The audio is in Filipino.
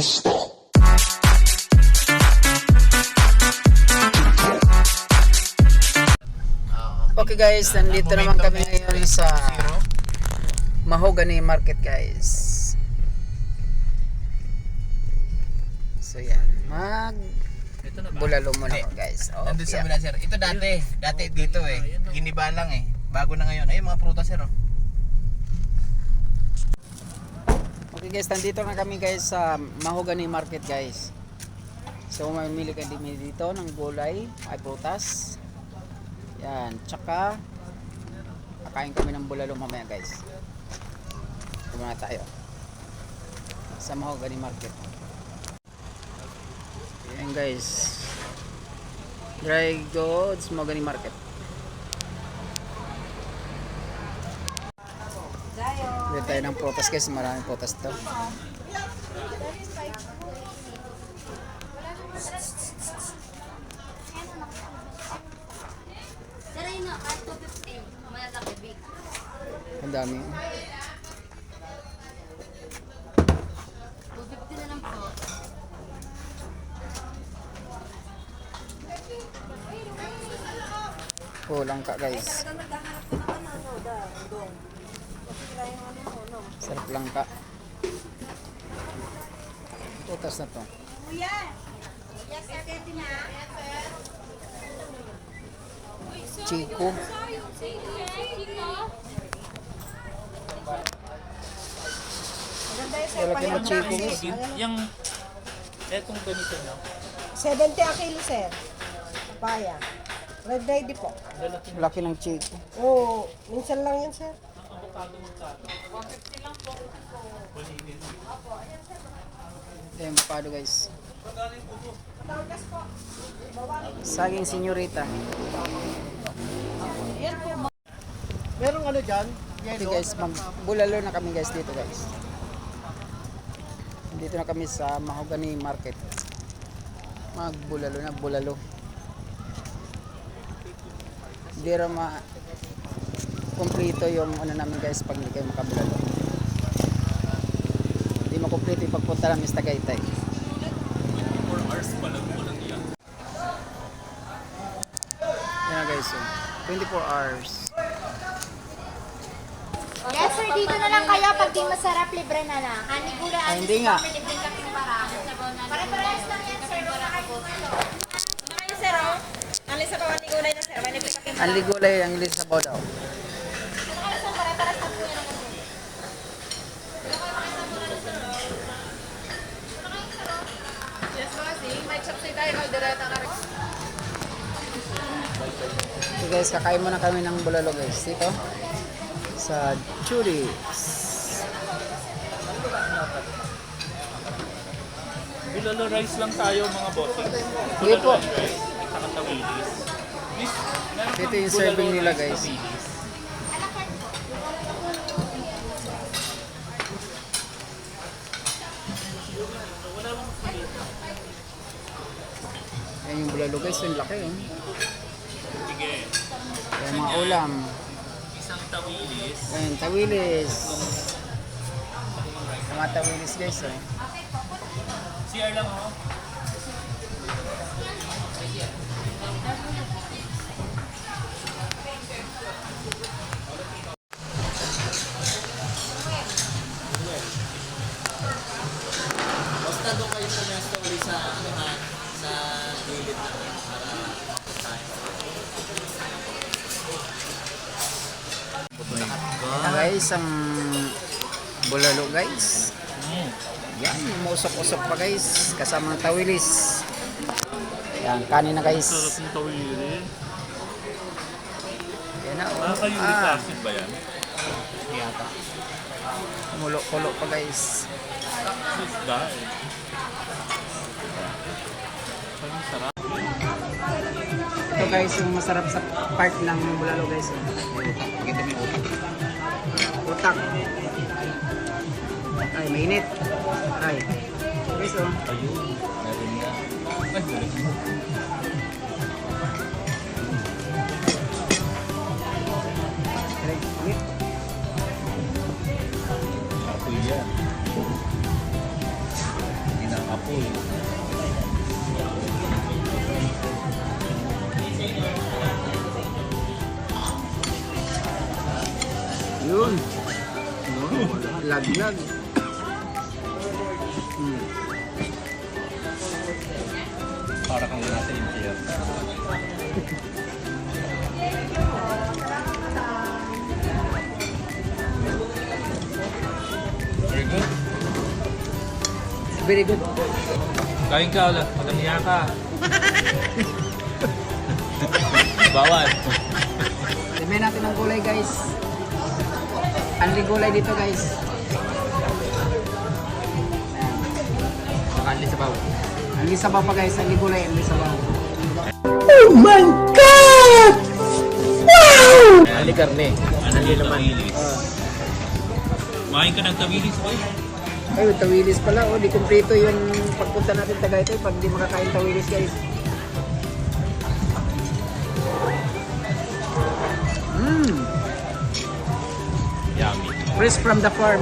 Okay guys, nandito naman kami ngayon sa Mahogany Market guys. So yan, bulalo muna ako guys. Nandun sa mula sir. Ito dati dito Giniba lang Bago na ngayon. Ayun mga prutas sir Okay guys, nandito na kami guys sa Mahogany Market guys. So mamimili kami dito ng gulay, ay prutas. Yan, tsaka kakain kami ng bulalo mamaya guys. Kumana tayo sa Mahogany Market. Yan guys, dry goods Mahogany Market. Bili tayo ng prutas guys, maraming prutas to. Ang dami. 250 na lang po. Kulang ka guys. Sarap lang ka. Prutas na to. Chico. Laki ng Chico guys. Yung etong ganito na. 70 a kilo, sir. Papaya. Red lady po. Laki ng Chico. Oo, minsan lang yan, sir. Ito yung avocado guys. Saging senyorita. Merong ano dyan? Okay guys, bulalo na kami guys dito guys. Dito na kami sa Mahogany Market. Magbulalo na, bulalo. Hindi rin kompleto yung ano namin guys pag hindi kayo makabulalo. Hindi makompleto yung pagpunta namin sa Tagaytay. 4 hours pa lang po lang yan. Yan na guys, 24 hours. Yes sir, dito na lang kayo pag di masarap, libre na lang. Anigura, Ay, hindi nga. libre kaping para. Pare-parehas lang yan sir. Ano kayo, sir, oh? Alis sa bawang gulay na, sir. May libre kaping Ang ligulay, ang lis sa daw. Pare-parehas lang po yan ang kasi. Yes, mga sing. May chopstick tayo. Kaldereta ka rin. So guys, kakain muna kami ng bulalo guys. Dito sa Churi's. Bulalo rice lang tayo mga bossing. Sige po. Rice, saka tawilis. This, meron Ito kang yung bulalo serving nila, rice, guys. tawilis. Yan yung bulalo guys, yung laki yun. Sige. Yan mga ulam. Isang tawilis. Yan, tawilis. Mga tawilis guys oh. CR lang ako. Basta doon kayo sa mesto ulit sa sa gilid na Yan guys, ang bulalo guys. Yan, umusok-usok pa guys. Kasama ng tawilis. Yan, kanin na guys. Sarap ng tawilis. Yan na oh. Nakaka-uric acid ba yan? Yata. Kumulo-kulo pa guys. Isda eh. Ang sarap. Ito guys, yung masarap sa part ng bulalo guys. Pakita mo yung utak. Utak. Ay, mainit. Ay. Guys oh. Ayun. Meron nga. Ay, galing mo. Mainit. Apoy yan. Yun. No, lag-lag. Para kang nasa India. Very good. Very good. Kain ka ulit. Magamiya ka. Bawal. Sabihin natin ang gulay guys. Anli gulay dito guys. Makanli sa baw. Anli sabaw pa guys. Anli gulay. Anli sabaw. Ali karne. Anali naman. Main ka ng tawilis, boy. Ay, tawilis pala. Oh, di kumpleto yung pagpunta natin Tagaytay pag di makakain tawilis guys. Yummy. Fresh from the farm.